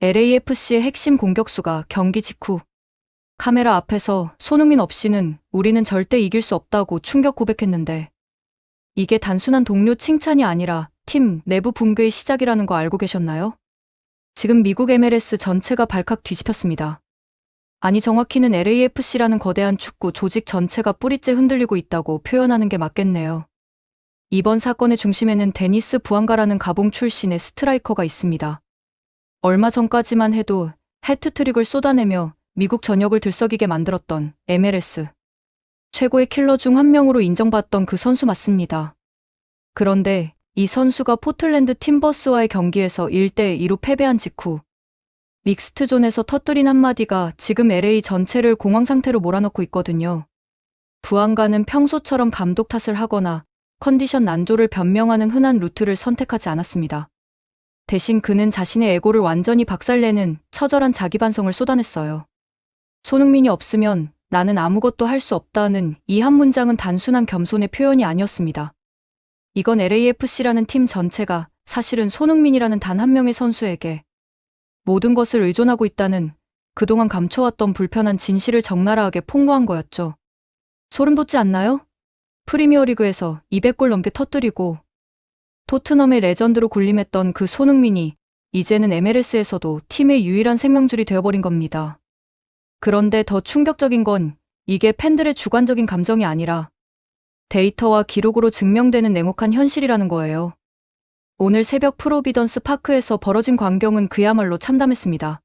LAFC의 핵심 공격수가 경기 직후 카메라 앞에서 손흥민 없이는 우리는 절대 이길 수 없다고 충격 고백했는데, 이게 단순한 동료 칭찬이 아니라 팀 내부 붕괴의 시작이라는 거 알고 계셨나요? 지금 미국 MLS 전체가 발칵 뒤집혔습니다. 아니, 정확히는 LAFC라는 거대한 축구 조직 전체가 뿌리째 흔들리고 있다고 표현하는 게 맞겠네요. 이번 사건의 중심에는 데니스 부앙가라는 가봉 출신의 스트라이커가 있습니다. 얼마 전까지만 해도 해트트릭을 쏟아내며 미국 전역을 들썩이게 만들었던 MLS 최고의 킬러 중 한 명으로 인정받던 그 선수 맞습니다. 그런데 이 선수가 포틀랜드 팀버스와의 경기에서 1대2로 패배한 직후 믹스트존에서 터뜨린 한마디가 지금 LA 전체를 공황 상태로 몰아넣고 있거든요. 부앙가는 평소처럼 감독 탓을 하거나 컨디션 난조를 변명하는 흔한 루트를 선택하지 않았습니다. 대신 그는 자신의 에고를 완전히 박살내는 처절한 자기 반성을 쏟아냈어요. 손흥민이 없으면 나는 아무것도 할 수 없다는 이 한 문장은 단순한 겸손의 표현이 아니었습니다. 이건 LAFC라는 팀 전체가 사실은 손흥민이라는 단 한 명의 선수에게 모든 것을 의존하고 있다는, 그동안 감춰왔던 불편한 진실을 적나라하게 폭로한 거였죠. 소름 돋지 않나요? 프리미어리그에서 200골 넘게 터뜨리고 토트넘의 레전드로 군림했던 그 손흥민이 이제는 MLS에서도 팀의 유일한 생명줄이 되어버린 겁니다. 그런데 더 충격적인 건 이게 팬들의 주관적인 감정이 아니라 데이터와 기록으로 증명되는 냉혹한 현실이라는 거예요. 오늘 새벽 프로비던스 파크에서 벌어진 광경은 그야말로 참담했습니다.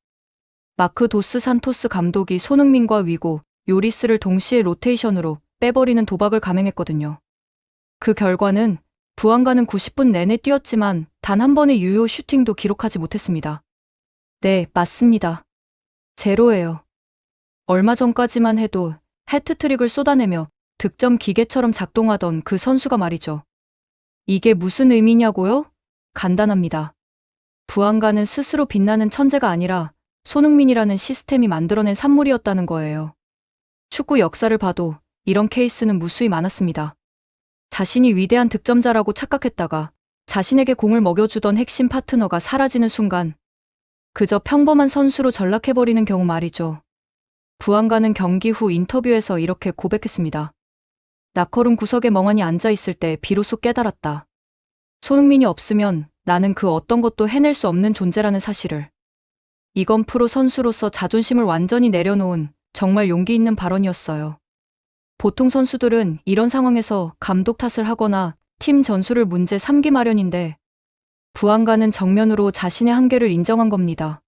마크 도스 산토스 감독이 손흥민과 위고 요리스를 동시에 로테이션으로 빼버리는 도박을 감행했거든요. 그 결과는 부앙가는 90분 내내 뛰었지만 단 한 번의 유효 슈팅도 기록하지 못했습니다. 네, 맞습니다. 제로예요. 얼마 전까지만 해도 해트트릭을 쏟아내며 득점 기계처럼 작동하던 그 선수가 말이죠. 이게 무슨 의미냐고요? 간단합니다. 부앙가는 스스로 빛나는 천재가 아니라 손흥민이라는 시스템이 만들어낸 산물이었다는 거예요. 축구 역사를 봐도 이런 케이스는 무수히 많았습니다. 자신이 위대한 득점자라고 착각했다가 자신에게 공을 먹여주던 핵심 파트너가 사라지는 순간 그저 평범한 선수로 전락해버리는 경우 말이죠. 부앙가는 경기 후 인터뷰에서 이렇게 고백했습니다. 라커룸 구석에 멍하니 앉아있을 때 비로소 깨달았다. 손흥민이 없으면 나는 그 어떤 것도 해낼 수 없는 존재라는 사실을. 이건 프로 선수로서 자존심을 완전히 내려놓은 정말 용기 있는 발언이었어요. 보통 선수들은 이런 상황에서 감독 탓을 하거나 팀 전술을 문제 삼기 마련인데, 부앙가는 정면으로 자신의 한계를 인정한 겁니다.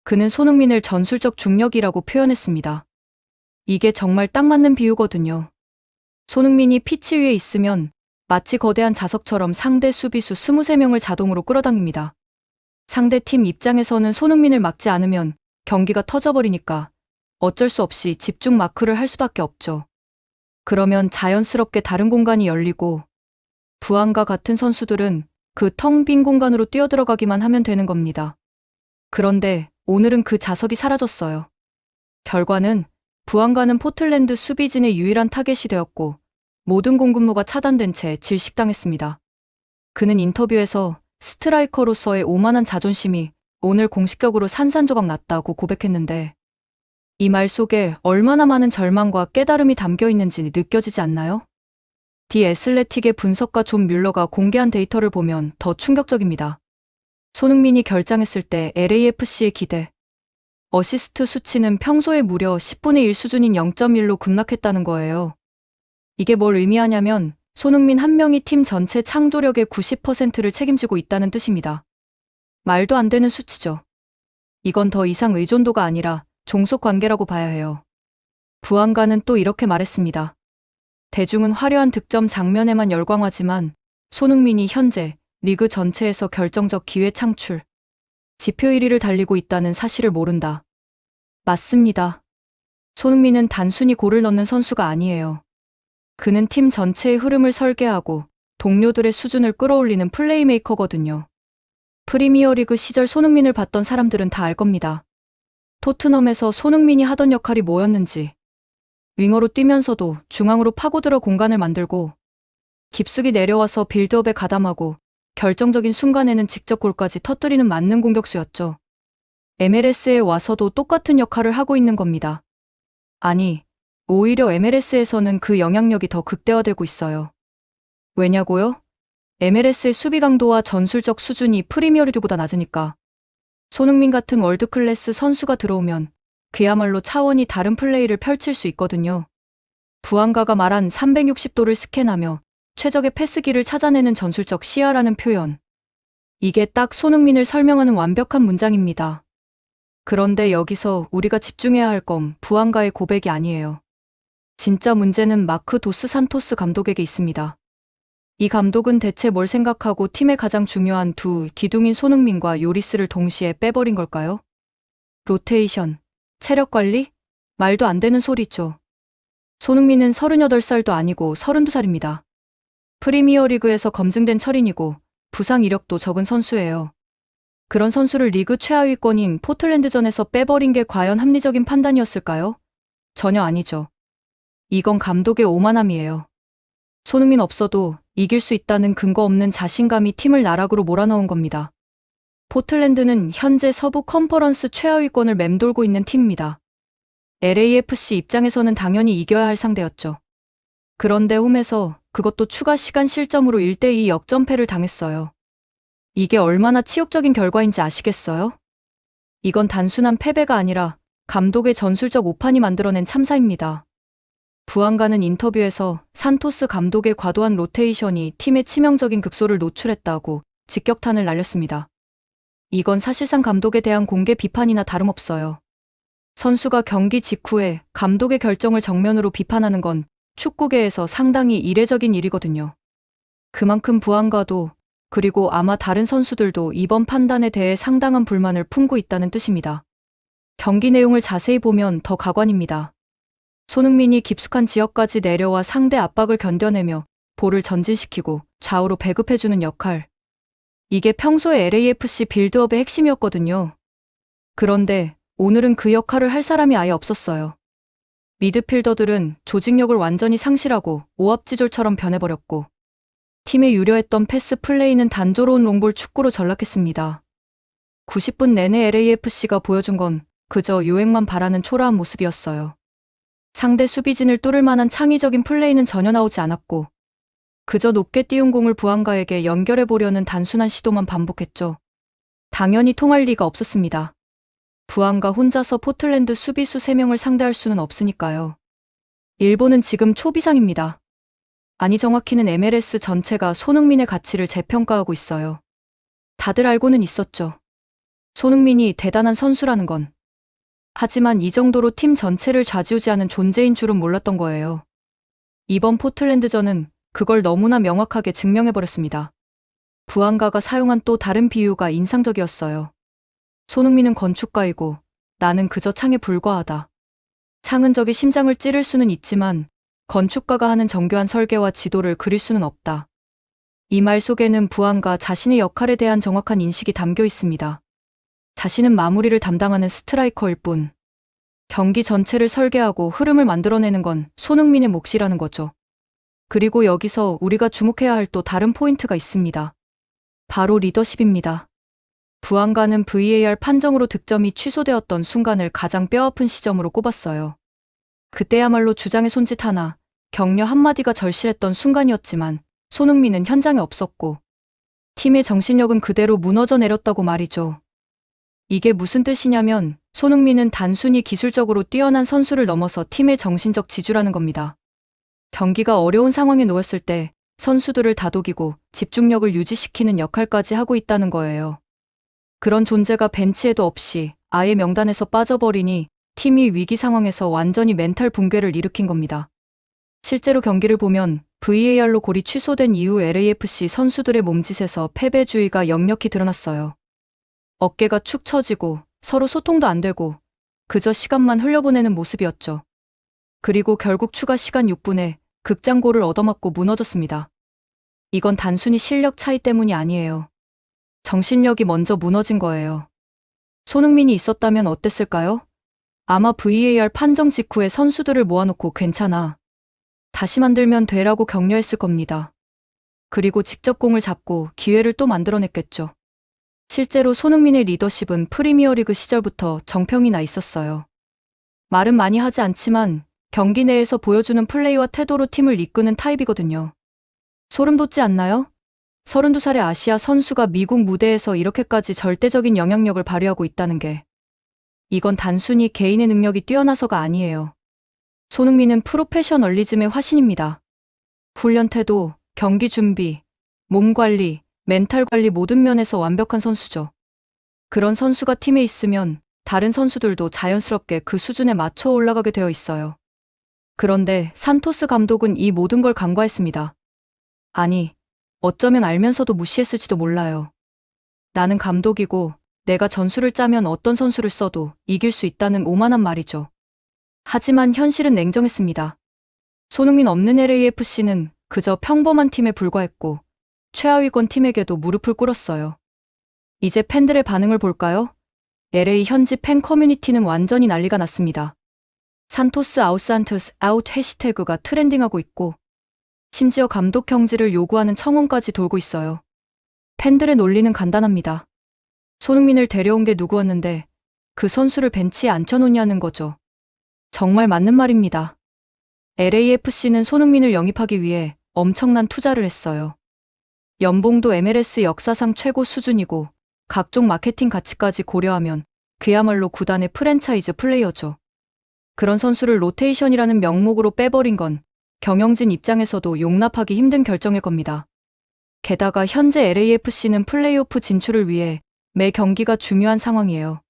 그는 손흥민을 전술적 중력이라고 표현했습니다. 이게 정말 딱 맞는 비유거든요. 손흥민이 피치 위에 있으면 마치 거대한 자석처럼 상대 수비수 23명을 자동으로 끌어당깁니다. 상대 팀 입장에서는 손흥민을 막지 않으면 경기가 터져버리니까 어쩔 수 없이 집중 마크를 할 수밖에 없죠. 그러면 자연스럽게 다른 공간이 열리고 부앙과 같은 선수들은 그 텅 빈 공간으로 뛰어들어가기만 하면 되는 겁니다. 그런데 오늘은 그 자석이 사라졌어요. 결과는 부앙가는 포틀랜드 수비진의 유일한 타겟이 되었고 모든 공급로가 차단된 채 질식당했습니다. 그는 인터뷰에서 스트라이커로서의 오만한 자존심이 오늘 공식적으로 산산조각 났다고 고백했는데, 이 말 속에 얼마나 많은 절망과 깨달음이 담겨 있는지 느껴지지 않나요? 디 애슬레틱의 분석가 존 뮬러가 공개한 데이터를 보면 더 충격적입니다. 손흥민이 결장했을 때 LAFC의 기대, 어시스트 수치는 평소에 무려 10분의 1 수준인 0.1로 급락했다는 거예요. 이게 뭘 의미하냐면 손흥민 한 명이 팀 전체 창조력의 90%를 책임지고 있다는 뜻입니다. 말도 안 되는 수치죠. 이건 더 이상 의존도가 아니라 종속관계라고 봐야 해요. 부앙가는 또 이렇게 말했습니다. 대중은 화려한 득점 장면에만 열광하지만 손흥민이 현재 리그 전체에서 결정적 기회 창출, 지표 1위를 달리고 있다는 사실을 모른다. 맞습니다. 손흥민은 단순히 골을 넣는 선수가 아니에요. 그는 팀 전체의 흐름을 설계하고 동료들의 수준을 끌어올리는 플레이메이커거든요. 프리미어리그 시절 손흥민을 봤던 사람들은 다 알 겁니다. 토트넘에서 손흥민이 하던 역할이 뭐였는지. 윙어로 뛰면서도 중앙으로 파고들어 공간을 만들고 깊숙이 내려와서 빌드업에 가담하고 결정적인 순간에는 직접 골까지 터뜨리는 만능 공격수였죠. MLS에 와서도 똑같은 역할을 하고 있는 겁니다. 아니, 오히려 MLS에서는 그 영향력이 더 극대화되고 있어요. 왜냐고요? MLS의 수비 강도와 전술적 수준이 프리미어리그보다 낮으니까. 손흥민 같은 월드클래스 선수가 들어오면 그야말로 차원이 다른 플레이를 펼칠 수 있거든요. 부안가가 말한 360도를 스캔하며 최적의 패스기를 찾아내는 전술적 시야라는 표현. 이게 딱 손흥민을 설명하는 완벽한 문장입니다. 그런데 여기서 우리가 집중해야 할 건 부안가의 고백이 아니에요. 진짜 문제는 마크 도스 산토스 감독에게 있습니다. 이 감독은 대체 뭘 생각하고 팀의 가장 중요한 두 기둥인 손흥민과 요리스를 동시에 빼버린 걸까요? 로테이션, 체력 관리? 말도 안 되는 소리죠. 손흥민은 38살도 아니고 32살입니다. 프리미어리그에서 검증된 철인이고 부상 이력도 적은 선수예요. 그런 선수를 리그 최하위권인 포틀랜드전에서 빼버린 게 과연 합리적인 판단이었을까요? 전혀 아니죠. 이건 감독의 오만함이에요. 손흥민 없어도 이길 수 있다는 근거 없는 자신감이 팀을 나락으로 몰아넣은 겁니다. 포틀랜드는 현재 서부 컨퍼런스 최하위권을 맴돌고 있는 팀입니다. LAFC 입장에서는 당연히 이겨야 할 상대였죠. 그런데 홈에서 그것도 추가 시간 실점으로 1대2 역전패를 당했어요. 이게 얼마나 치욕적인 결과인지 아시겠어요? 이건 단순한 패배가 아니라 감독의 전술적 오판이 만들어낸 참사입니다. 부안가는 인터뷰에서 산토스 감독의 과도한 로테이션이 팀의 치명적인 급소를 노출했다고 직격탄을 날렸습니다. 이건 사실상 감독에 대한 공개 비판이나 다름없어요. 선수가 경기 직후에 감독의 결정을 정면으로 비판하는 건 축구계에서 상당히 이례적인 일이거든요. 그만큼 부안가도 그리고 아마 다른 선수들도 이번 판단에 대해 상당한 불만을 품고 있다는 뜻입니다. 경기 내용을 자세히 보면 더 가관입니다. 손흥민이 깊숙한 지역까지 내려와 상대 압박을 견뎌내며 볼을 전진시키고 좌우로 배급해주는 역할. 이게 평소에 LAFC 빌드업의 핵심이었거든요. 그런데 오늘은 그 역할을 할 사람이 아예 없었어요. 미드필더들은 조직력을 완전히 상실하고 오합지졸처럼 변해버렸고 팀에 유려했던 패스 플레이는 단조로운 롱볼 축구로 전락했습니다. 90분 내내 LAFC가 보여준 건 그저 요행만 바라는 초라한 모습이었어요. 상대 수비진을 뚫을 만한 창의적인 플레이는 전혀 나오지 않았고 그저 높게 띄운 공을 부안가에게 연결해보려는 단순한 시도만 반복했죠. 당연히 통할 리가 없었습니다. 부안가 혼자서 포틀랜드 수비수 3명을 상대할 수는 없으니까요. 일본은 지금 초비상입니다. 아니 정확히는 MLS 전체가 손흥민의 가치를 재평가하고 있어요. 다들 알고는 있었죠. 손흥민이 대단한 선수라는 건. 하지만 이 정도로 팀 전체를 좌지우지하는 존재인 줄은 몰랐던 거예요. 이번 포틀랜드전은 그걸 너무나 명확하게 증명해버렸습니다. 부안가가 사용한 또 다른 비유가 인상적이었어요. 손흥민은 건축가이고 나는 그저 창에 불과하다. 창은 적의 심장을 찌를 수는 있지만 건축가가 하는 정교한 설계와 지도를 그릴 수는 없다. 이 말 속에는 부안가 자신의 역할에 대한 정확한 인식이 담겨 있습니다. 자신은 마무리를 담당하는 스트라이커일 뿐. 경기 전체를 설계하고 흐름을 만들어내는 건 손흥민의 몫이라는 거죠. 그리고 여기서 우리가 주목해야 할 또 다른 포인트가 있습니다. 바로 리더십입니다. 부안가는 VAR 판정으로 득점이 취소되었던 순간을 가장 뼈아픈 시점으로 꼽았어요. 그때야말로 주장의 손짓 하나, 격려 한마디가 절실했던 순간이었지만 손흥민은 현장에 없었고 팀의 정신력은 그대로 무너져 내렸다고 말이죠. 이게 무슨 뜻이냐면 손흥민은 단순히 기술적으로 뛰어난 선수를 넘어서 팀의 정신적 지주라는 겁니다. 경기가 어려운 상황에 놓였을 때 선수들을 다독이고 집중력을 유지시키는 역할까지 하고 있다는 거예요. 그런 존재가 벤치에도 없이 아예 명단에서 빠져버리니 팀이 위기 상황에서 완전히 멘탈 붕괴를 일으킨 겁니다. 실제로 경기를 보면 VAR로 골이 취소된 이후 LAFC 선수들의 몸짓에서 패배주의가 역력히 드러났어요. 어깨가 축 처지고 서로 소통도 안 되고 그저 시간만 흘려보내는 모습이었죠. 그리고 결국 추가 시간 6분에 극장골을 얻어맞고 무너졌습니다. 이건 단순히 실력 차이 때문이 아니에요. 정신력이 먼저 무너진 거예요. 손흥민이 있었다면 어땠을까요? 아마 VAR 판정 직후에 선수들을 모아놓고 괜찮아. 다시 만들면 되라고 격려했을 겁니다. 그리고 직접 공을 잡고 기회를 또 만들어냈겠죠. 실제로 손흥민의 리더십은 프리미어리그 시절부터 정평이 나 있었어요. 말은 많이 하지 않지만 경기 내에서 보여주는 플레이와 태도로 팀을 이끄는 타입이거든요. 소름 돋지 않나요? 32살의 아시아 선수가 미국 무대에서 이렇게까지 절대적인 영향력을 발휘하고 있다는 게, 이건 단순히 개인의 능력이 뛰어나서가 아니에요. 손흥민은 프로페셔널리즘의 화신입니다. 훈련 태도, 경기 준비, 몸 관리, 멘탈 관리 모든 면에서 완벽한 선수죠. 그런 선수가 팀에 있으면 다른 선수들도 자연스럽게 그 수준에 맞춰 올라가게 되어 있어요. 그런데 산토스 감독은 이 모든 걸 간과했습니다. 아니, 어쩌면 알면서도 무시했을지도 몰라요. 나는 감독이고 내가 전술을 짜면 어떤 선수를 써도 이길 수 있다는 오만한 말이죠. 하지만 현실은 냉정했습니다. 손흥민 없는 LAFC는 그저 평범한 팀에 불과했고 최하위권 팀에게도 무릎을 꿇었어요. 이제 팬들의 반응을 볼까요? LA 현지 팬 커뮤니티는 완전히 난리가 났습니다. 산토스 아웃 산토스 아웃 해시태그가 트렌딩하고 있고 심지어 감독 경질을 요구하는 청원까지 돌고 있어요. 팬들의 논리는 간단합니다. 손흥민을 데려온 게 누구였는데 그 선수를 벤치에 앉혀놓냐는 거죠. 정말 맞는 말입니다. LAFC는 손흥민을 영입하기 위해 엄청난 투자를 했어요. 연봉도 MLS 역사상 최고 수준이고 각종 마케팅 가치까지 고려하면 그야말로 구단의 프랜차이즈 플레이어죠. 그런 선수를 로테이션이라는 명목으로 빼버린 건 경영진 입장에서도 용납하기 힘든 결정일 겁니다. 게다가 현재 LAFC는 플레이오프 진출을 위해 매 경기가 중요한 상황이에요.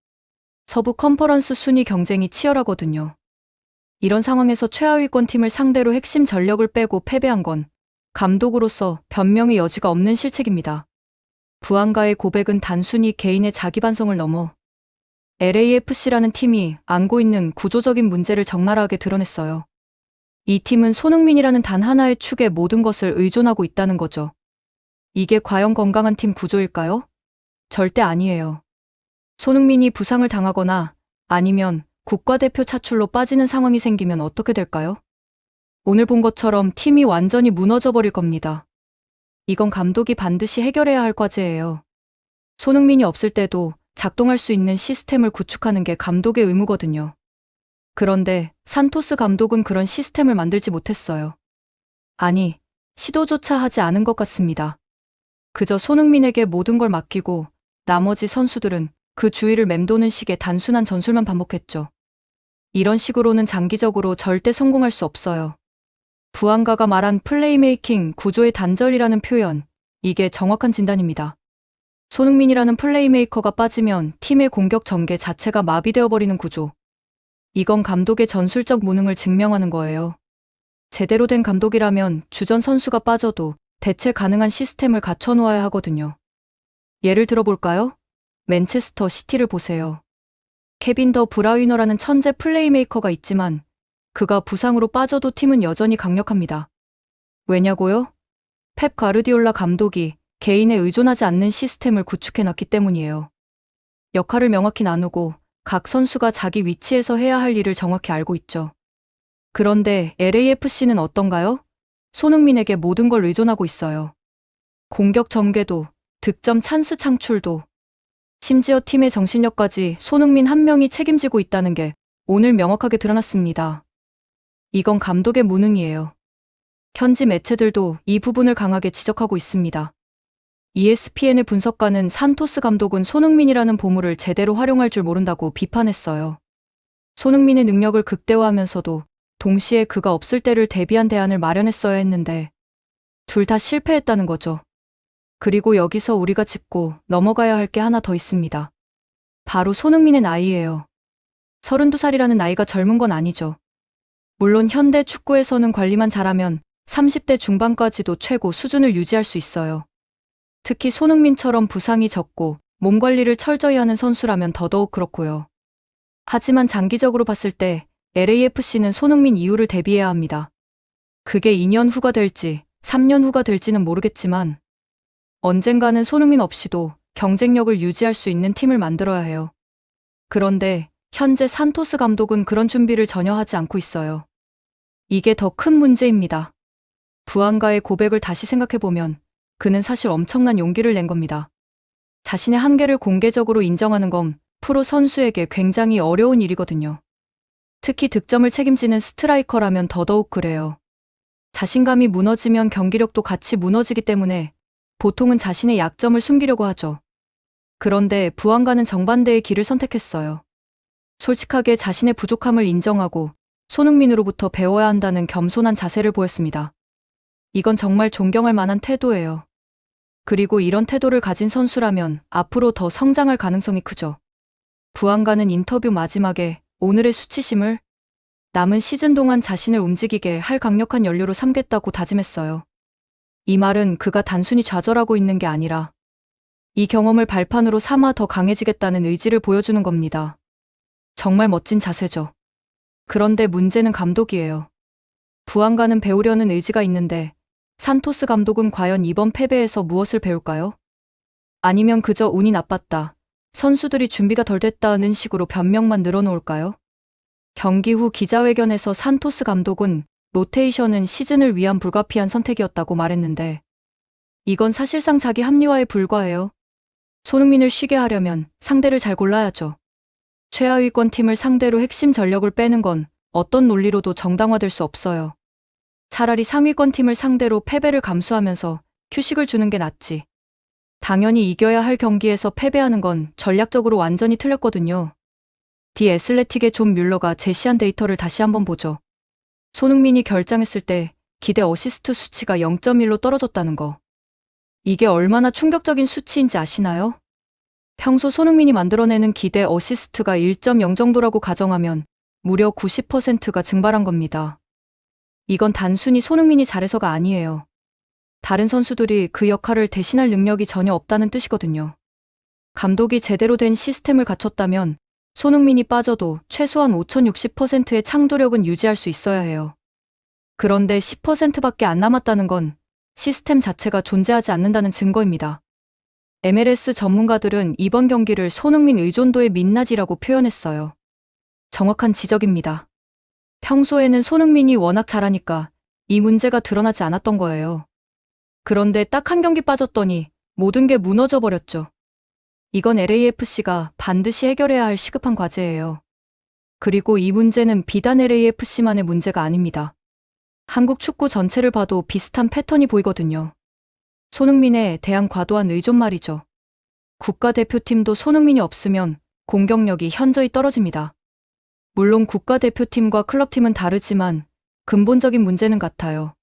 서부 컨퍼런스 순위 경쟁이 치열하거든요. 이런 상황에서 최하위권 팀을 상대로 핵심 전력을 빼고 패배한 건 감독으로서 변명의 여지가 없는 실책입니다. 부안가의 고백은 단순히 개인의 자기 반성을 넘어 LAFC라는 팀이 안고 있는 구조적인 문제를 적나라하게 드러냈어요. 이 팀은 손흥민이라는 단 하나의 축에 모든 것을 의존하고 있다는 거죠. 이게 과연 건강한 팀 구조일까요? 절대 아니에요. 손흥민이 부상을 당하거나 아니면 국가대표 차출로 빠지는 상황이 생기면 어떻게 될까요? 오늘 본 것처럼 팀이 완전히 무너져버릴 겁니다. 이건 감독이 반드시 해결해야 할 과제예요. 손흥민이 없을 때도 작동할 수 있는 시스템을 구축하는 게 감독의 의무거든요. 그런데 산토스 감독은 그런 시스템을 만들지 못했어요. 아니, 시도조차 하지 않은 것 같습니다. 그저 손흥민에게 모든 걸 맡기고 나머지 선수들은 그 주위를 맴도는 식의 단순한 전술만 반복했죠. 이런 식으로는 장기적으로 절대 성공할 수 없어요. 부안가가 말한 플레이메이킹 구조의 단절이라는 표현, 이게 정확한 진단입니다. 손흥민이라는 플레이메이커가 빠지면 팀의 공격 전개 자체가 마비되어 버리는 구조. 이건 감독의 전술적 무능을 증명하는 거예요. 제대로 된 감독이라면 주전 선수가 빠져도 대체 가능한 시스템을 갖춰놓아야 하거든요. 예를 들어볼까요? 맨체스터 시티를 보세요. 케빈 더 브라위너라는 천재 플레이메이커가 있지만 그가 부상으로 빠져도 팀은 여전히 강력합니다. 왜냐고요? 펩 가르디올라 감독이 개인에 의존하지 않는 시스템을 구축해놨기 때문이에요. 역할을 명확히 나누고 각 선수가 자기 위치에서 해야 할 일을 정확히 알고 있죠. 그런데 LAFC는 어떤가요? 손흥민에게 모든 걸 의존하고 있어요. 공격 전개도, 득점 찬스 창출도, 심지어 팀의 정신력까지 손흥민 한 명이 책임지고 있다는 게 오늘 명확하게 드러났습니다. 이건 감독의 무능이에요. 현지 매체들도 이 부분을 강하게 지적하고 있습니다. ESPN의 분석가는 산토스 감독은 손흥민이라는 보물을 제대로 활용할 줄 모른다고 비판했어요. 손흥민의 능력을 극대화하면서도 동시에 그가 없을 때를 대비한 대안을 마련했어야 했는데 둘 다 실패했다는 거죠. 그리고 여기서 우리가 짚고 넘어가야 할 게 하나 더 있습니다. 바로 손흥민의 나이예요. 32살이라는 나이가 젊은 건 아니죠. 물론 현대 축구에서는 관리만 잘하면 30대 중반까지도 최고 수준을 유지할 수 있어요. 특히 손흥민처럼 부상이 적고 몸 관리를 철저히 하는 선수라면 더더욱 그렇고요. 하지만 장기적으로 봤을 때 LAFC는 손흥민 이후를 대비해야 합니다. 그게 2년 후가 될지 3년 후가 될지는 모르겠지만 언젠가는 손흥민 없이도 경쟁력을 유지할 수 있는 팀을 만들어야 해요. 그런데 현재 산토스 감독은 그런 준비를 전혀 하지 않고 있어요. 이게 더 큰 문제입니다. 부안가의 고백을 다시 생각해보면 그는 사실 엄청난 용기를 낸 겁니다. 자신의 한계를 공개적으로 인정하는 건 프로 선수에게 굉장히 어려운 일이거든요. 특히 득점을 책임지는 스트라이커라면 더더욱 그래요. 자신감이 무너지면 경기력도 같이 무너지기 때문에 보통은 자신의 약점을 숨기려고 하죠. 그런데 부안가는 정반대의 길을 선택했어요. 솔직하게 자신의 부족함을 인정하고 손흥민으로부터 배워야 한다는 겸손한 자세를 보였습니다. 이건 정말 존경할 만한 태도예요. 그리고 이런 태도를 가진 선수라면 앞으로 더 성장할 가능성이 크죠. 부안가는 인터뷰 마지막에 오늘의 수치심을 남은 시즌 동안 자신을 움직이게 할 강력한 연료로 삼겠다고 다짐했어요. 이 말은 그가 단순히 좌절하고 있는 게 아니라 이 경험을 발판으로 삼아 더 강해지겠다는 의지를 보여주는 겁니다. 정말 멋진 자세죠. 그런데 문제는 감독이에요. 부안가는 배우려는 의지가 있는데 산토스 감독은 과연 이번 패배에서 무엇을 배울까요? 아니면 그저 운이 나빴다, 선수들이 준비가 덜 됐다는 식으로 변명만 늘어놓을까요? 경기 후 기자회견에서 산토스 감독은 로테이션은 시즌을 위한 불가피한 선택이었다고 말했는데 이건 사실상 자기 합리화에 불과해요. 손흥민을 쉬게 하려면 상대를 잘 골라야죠. 최하위권 팀을 상대로 핵심 전력을 빼는 건 어떤 논리로도 정당화될 수 없어요. 차라리 상위권 팀을 상대로 패배를 감수하면서 휴식을 주는 게 낫지. 당연히 이겨야 할 경기에서 패배하는 건 전략적으로 완전히 틀렸거든요. 디 애슬레틱의 존 뮬러가 제시한 데이터를 다시 한번 보죠. 손흥민이 결장했을 때 기대 어시스트 수치가 0.1로 떨어졌다는 거. 이게 얼마나 충격적인 수치인지 아시나요? 평소 손흥민이 만들어내는 기대 어시스트가 1.0 정도라고 가정하면 무려 90%가 증발한 겁니다. 이건 단순히 손흥민이 잘해서가 아니에요. 다른 선수들이 그 역할을 대신할 능력이 전혀 없다는 뜻이거든요. 감독이 제대로 된 시스템을 갖췄다면 손흥민이 빠져도 최소한 5060%의 창조력은 유지할 수 있어야 해요. 그런데 10%밖에 안 남았다는 건 시스템 자체가 존재하지 않는다는 증거입니다. MLS 전문가들은 이번 경기를 손흥민 의존도의 민낯이라고 표현했어요. 정확한 지적입니다. 평소에는 손흥민이 워낙 잘하니까 이 문제가 드러나지 않았던 거예요. 그런데 딱 한 경기 빠졌더니 모든 게 무너져 버렸죠. 이건 LAFC가 반드시 해결해야 할 시급한 과제예요. 그리고 이 문제는 비단 LAFC만의 문제가 아닙니다. 한국 축구 전체를 봐도 비슷한 패턴이 보이거든요. 손흥민에 대한 과도한 의존 말이죠. 국가대표팀도 손흥민이 없으면 공격력이 현저히 떨어집니다. 물론 국가대표팀과 클럽팀은 다르지만 근본적인 문제는 같아요.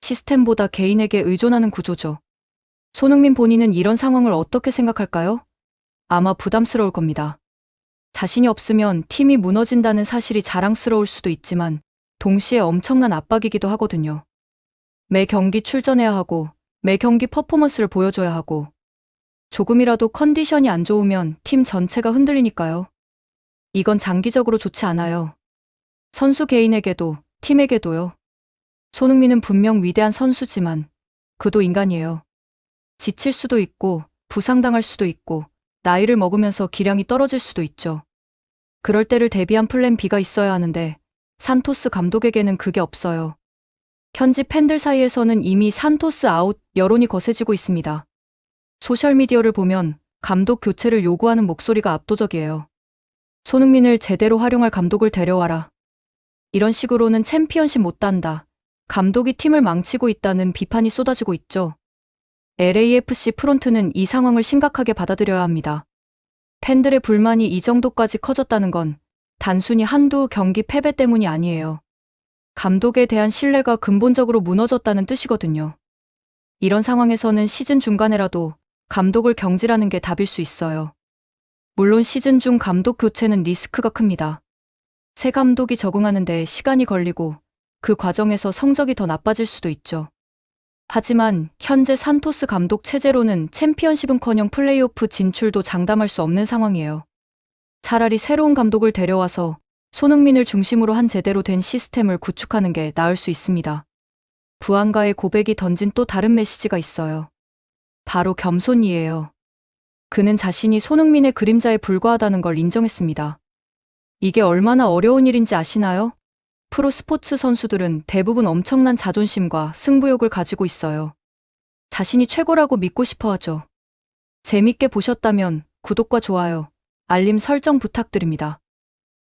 시스템보다 개인에게 의존하는 구조죠. 손흥민 본인은 이런 상황을 어떻게 생각할까요? 아마 부담스러울 겁니다. 자신이 없으면 팀이 무너진다는 사실이 자랑스러울 수도 있지만 동시에 엄청난 압박이기도 하거든요. 매 경기 출전해야 하고 매 경기 퍼포먼스를 보여줘야 하고 조금이라도 컨디션이 안 좋으면 팀 전체가 흔들리니까요. 이건 장기적으로 좋지 않아요. 선수 개인에게도 팀에게도요. 손흥민은 분명 위대한 선수지만 그도 인간이에요. 지칠 수도 있고 부상당할 수도 있고 나이를 먹으면서 기량이 떨어질 수도 있죠. 그럴 때를 대비한 플랜 B가 있어야 하는데 산토스 감독에게는 그게 없어요. 현지 팬들 사이에서는 이미 산토스 아웃 여론이 거세지고 있습니다. 소셜미디어를 보면 감독 교체를 요구하는 목소리가 압도적이에요. 손흥민을 제대로 활용할 감독을 데려와라. 이런 식으로는 챔피언십 못 단다. 감독이 팀을 망치고 있다는 비판이 쏟아지고 있죠. LAFC 프론트는 이 상황을 심각하게 받아들여야 합니다. 팬들의 불만이 이 정도까지 커졌다는 건 단순히 한두 경기 패배 때문이 아니에요. 감독에 대한 신뢰가 근본적으로 무너졌다는 뜻이거든요. 이런 상황에서는 시즌 중간에라도 감독을 경질하는 게 답일 수 있어요. 물론 시즌 중 감독 교체는 리스크가 큽니다. 새 감독이 적응하는 데 시간이 걸리고 그 과정에서 성적이 더 나빠질 수도 있죠. 하지만 현재 산토스 감독 체제로는 챔피언십은커녕 플레이오프 진출도 장담할 수 없는 상황이에요. 차라리 새로운 감독을 데려와서 손흥민을 중심으로 한 제대로 된 시스템을 구축하는 게 나을 수 있습니다. 부안가의 고백이 던진 또 다른 메시지가 있어요. 바로 겸손이에요. 그는 자신이 손흥민의 그림자에 불과하다는 걸 인정했습니다. 이게 얼마나 어려운 일인지 아시나요? 프로 스포츠 선수들은 대부분 엄청난 자존심과 승부욕을 가지고 있어요. 자신이 최고라고 믿고 싶어 하죠. 재밌게 보셨다면 구독과 좋아요, 알림 설정 부탁드립니다.